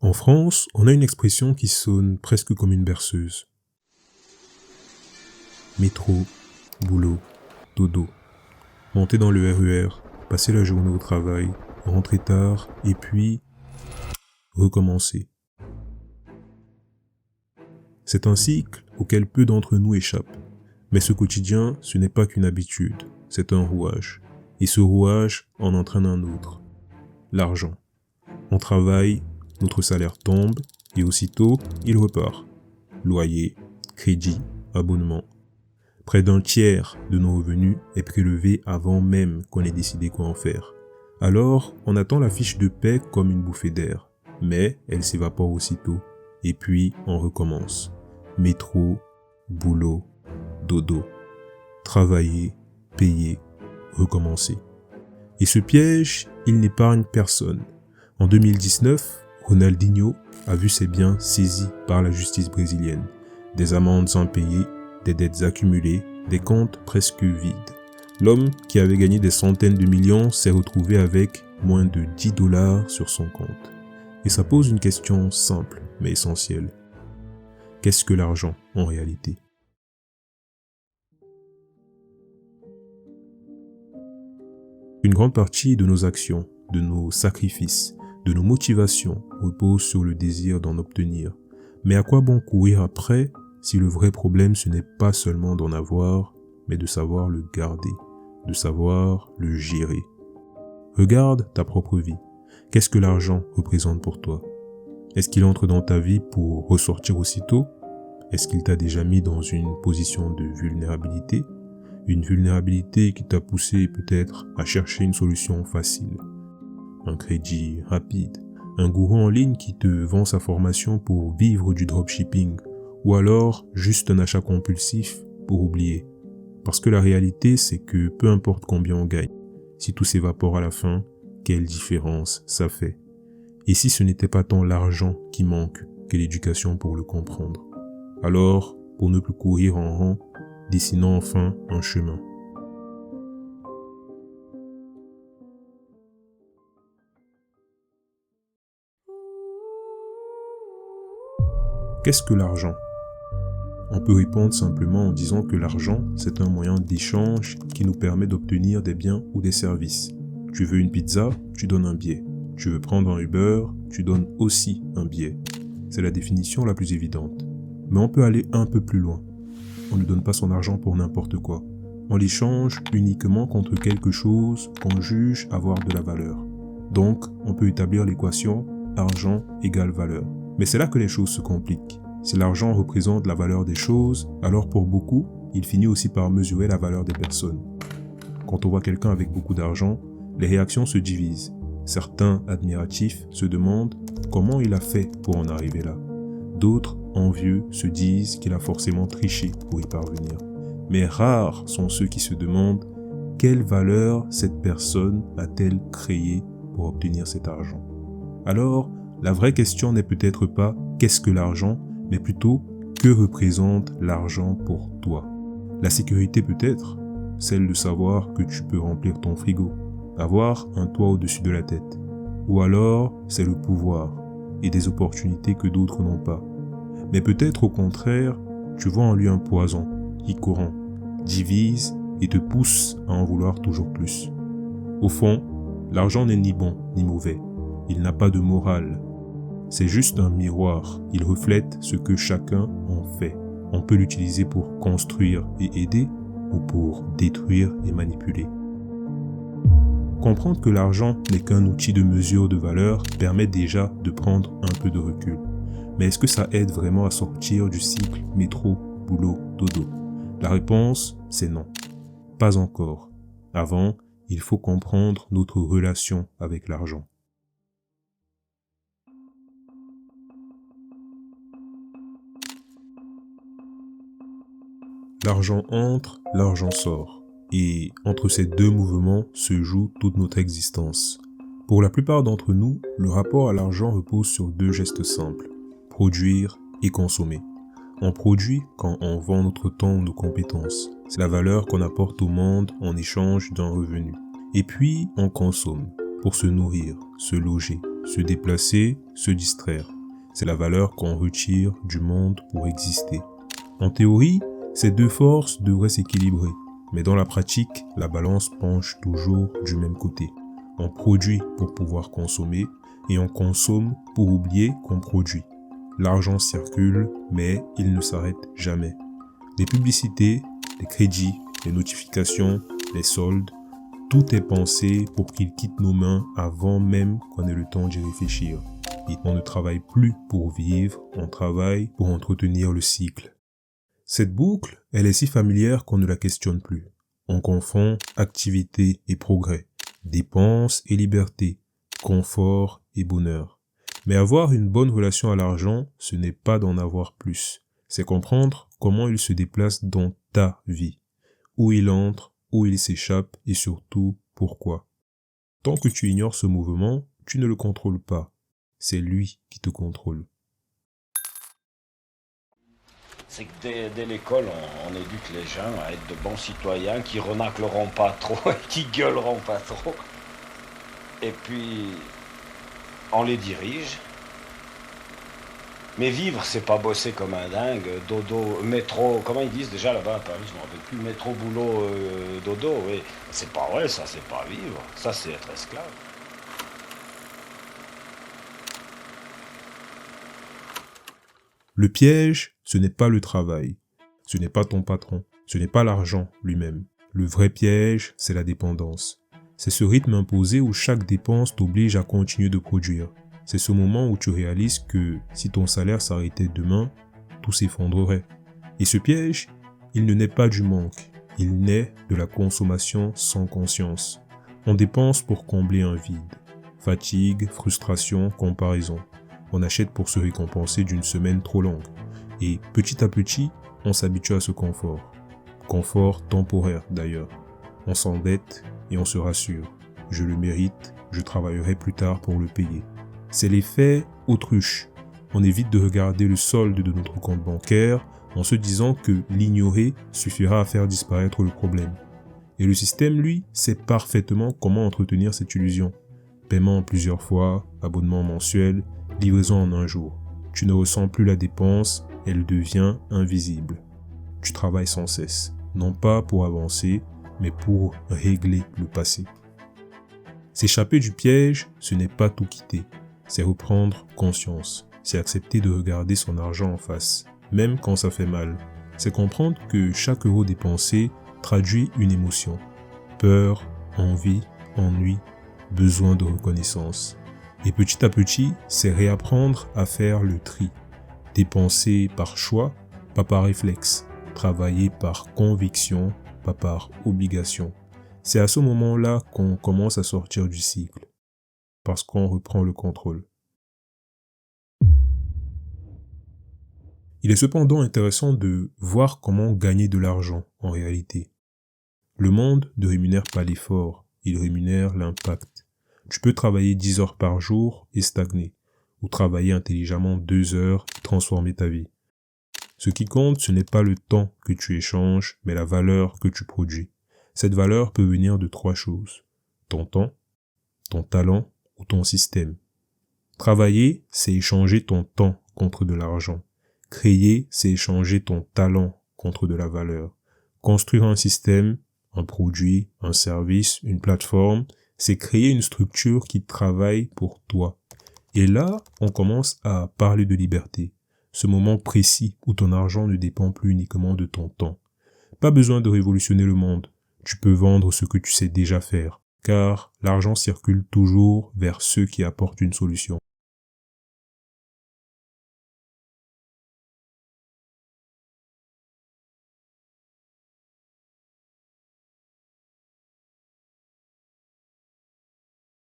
En France, on a une expression qui sonne presque comme une berceuse. Métro, boulot, dodo. Monter dans le RER, passer la journée au travail, rentrer tard et puis recommencer. C'est un cycle auquel peu d'entre nous échappent. Mais ce quotidien, ce n'est pas qu'une habitude, c'est un rouage. Et ce rouage en entraîne un autre. L'argent. On travaille, notre salaire tombe, et aussitôt, il repart. Loyer, crédit, abonnement. Près d'un tiers de nos revenus est prélevé avant même qu'on ait décidé quoi en faire. Alors, on attend la fiche de paie comme une bouffée d'air, mais elle s'évapore aussitôt, et puis on recommence. Métro, boulot, dodo. Travailler, payer, recommencer. Et ce piège, il n'épargne personne. En 2019, Ronaldinho a vu ses biens saisis par la justice brésilienne. Des amendes impayées, des dettes accumulées, des comptes presque vides. L'homme qui avait gagné des centaines de millions s'est retrouvé avec moins de $10 sur son compte. Et ça pose une question simple mais essentielle. Qu'est-ce que l'argent en réalité ? Une grande partie de nos actions, de nos sacrifices, de nos motivations repose sur le désir d'en obtenir. Mais à quoi bon courir après si le vrai problème ce n'est pas seulement d'en avoir, mais de savoir le garder, de savoir le gérer. Regarde ta propre vie. Qu'est-ce que l'argent représente pour toi ? Est-ce qu'il entre dans ta vie pour ressortir aussitôt ? Est-ce qu'il t'a déjà mis dans une position de vulnérabilité ? Une vulnérabilité qui t'a poussé peut-être à chercher une solution facile. Un crédit rapide, un gourou en ligne qui te vend sa formation pour vivre du dropshipping, ou alors juste un achat compulsif pour oublier. Parce que la réalité, c'est que peu importe combien on gagne, si tout s'évapore à la fin, quelle différence ça fait. Et si ce n'était pas tant l'argent qui manque que l'éducation pour le comprendre. Alors, pour ne plus courir en rang, dessinons enfin un chemin. Qu'est-ce que l'argent ? On peut répondre simplement en disant que l'argent, c'est un moyen d'échange qui nous permet d'obtenir des biens ou des services. Tu veux une pizza, tu donnes un billet. Tu veux prendre un Uber, tu donnes aussi un billet. C'est la définition la plus évidente. Mais on peut aller un peu plus loin. On ne donne pas son argent pour n'importe quoi. On l'échange uniquement contre quelque chose qu'on juge avoir de la valeur. Donc, on peut établir l'équation argent égale valeur. Mais c'est là que les choses se compliquent. Si l'argent représente la valeur des choses, alors pour beaucoup, il finit aussi par mesurer la valeur des personnes. Quand on voit quelqu'un avec beaucoup d'argent, les réactions se divisent. Certains, admiratifs, se demandent comment il a fait pour en arriver là. D'autres, envieux, se disent qu'il a forcément triché pour y parvenir. Mais rares sont ceux qui se demandent quelle valeur cette personne a-t-elle créée pour obtenir cet argent. Alors, la vraie question n'est peut-être pas « qu'est-ce que l'argent ?», mais plutôt « que représente l'argent pour toi ?» La sécurité peut-être, celle de savoir que tu peux remplir ton frigo, avoir un toit au-dessus de la tête. Ou alors, c'est le pouvoir et des opportunités que d'autres n'ont pas. Mais peut-être au contraire, tu vois en lui un poison qui corrompt, divise et te pousse à en vouloir toujours plus. Au fond, l'argent n'est ni bon ni mauvais. Il n'a pas de morale. C'est juste un miroir. Il reflète ce que chacun en fait. On peut l'utiliser pour construire et aider ou pour détruire et manipuler. Comprendre que l'argent n'est qu'un outil de mesure de valeur permet déjà de prendre un peu de recul. Mais est-ce que ça aide vraiment à sortir du cycle métro, boulot, dodo ? La réponse, c'est non. Pas encore. Avant, il faut comprendre notre relation avec l'argent. L'argent entre, l'argent sort. Et entre ces deux mouvements se joue toute notre existence. Pour la plupart d'entre nous, le rapport à l'argent repose sur deux gestes simples. Produire et consommer. On produit quand on vend notre temps ou nos compétences. C'est la valeur qu'on apporte au monde en échange d'un revenu. Et puis, on consomme pour se nourrir, se loger, se déplacer, se distraire. c'est la valeur qu'on retire du monde pour exister. En théorie, ces deux forces devraient s'équilibrer, mais dans la pratique, la balance penche toujours du même côté. On produit pour pouvoir consommer et on consomme pour oublier qu'on produit. L'argent circule, mais il ne s'arrête jamais. Les publicités, les crédits, les notifications, les soldes, tout est pensé pour qu'il quitte nos mains avant même qu'on ait le temps d'y réfléchir. Et on ne travaille plus pour vivre, on travaille pour entretenir le cycle. Cette boucle, elle est si familière qu'on ne la questionne plus. On confond activité et progrès, dépenses et liberté, confort et bonheur. Mais avoir une bonne relation à l'argent, ce n'est pas d'en avoir plus. C'est comprendre comment il se déplace dans ta vie, où il entre, où il s'échappe et surtout pourquoi. Tant que tu ignores ce mouvement, tu ne le contrôles pas. C'est lui qui te contrôle. C'est que dès l'école, on éduque les gens à être de bons citoyens qui renacleront pas trop et qui gueuleront pas trop. Et puis, on les dirige. Mais vivre, c'est pas bosser comme un dingue, dodo, métro, comment ils disent déjà là-bas à Paris, je me rappelle plus, métro, boulot, dodo, oui. C'est pas vrai, ça, c'est pas vivre. Ça, c'est être esclave. Le piège, ce n'est pas le travail, ce n'est pas ton patron, ce n'est pas l'argent lui-même. Le vrai piège, c'est la dépendance. C'est ce rythme imposé où chaque dépense t'oblige à continuer de produire. C'est ce moment où tu réalises que si ton salaire s'arrêtait demain, tout s'effondrerait. Et ce piège, il ne naît pas du manque, il naît de la consommation sans conscience. On dépense pour combler un vide. Fatigue, frustration, comparaison. On achète pour se récompenser d'une semaine trop longue. Et petit à petit, on s'habitue à ce confort. Confort temporaire d'ailleurs. On s'endette et on se rassure. Je le mérite, je travaillerai plus tard pour le payer. C'est l'effet autruche. On évite de regarder le solde de notre compte bancaire en se disant que l'ignorer suffira à faire disparaître le problème. Et le système, lui, sait parfaitement comment entretenir cette illusion. Paiement en plusieurs fois, abonnement mensuel, livraison en un jour. Tu ne ressens plus la dépense, elle devient invisible. Tu travailles sans cesse, non pas pour avancer, mais pour régler le passé. S'échapper du piège, ce n'est pas tout quitter. C'est reprendre conscience. C'est accepter de regarder son argent en face, même quand ça fait mal. C'est comprendre que chaque euro dépensé traduit une émotion. Peur, envie, ennui, besoin de reconnaissance. Et petit à petit, c'est réapprendre à faire le tri. Dépenser par choix, pas par réflexe. Travailler par conviction, pas par obligation. C'est à ce moment-là qu'on commence à sortir du cycle. Parce qu'on reprend le contrôle. Il est cependant intéressant de voir comment gagner de l'argent en réalité. Le monde ne rémunère pas l'effort, il rémunère l'impact. Tu peux travailler 10 heures par jour et stagner, ou travailler intelligemment 2 heures et transformer ta vie. Ce qui compte, ce n'est pas le temps que tu échanges, mais la valeur que tu produis. Cette valeur peut venir de 3 choses. Ton temps, ton talent ou ton système. Travailler, c'est échanger ton temps contre de l'argent. Créer, c'est échanger ton talent contre de la valeur. Construire un système, un produit, un service, une plateforme, c'est créer une structure qui travaille pour toi. Et là, on commence à parler de liberté. Ce moment précis où ton argent ne dépend plus uniquement de ton temps. Pas besoin de révolutionner le monde. Tu peux vendre ce que tu sais déjà faire. Car l'argent circule toujours vers ceux qui apportent une solution.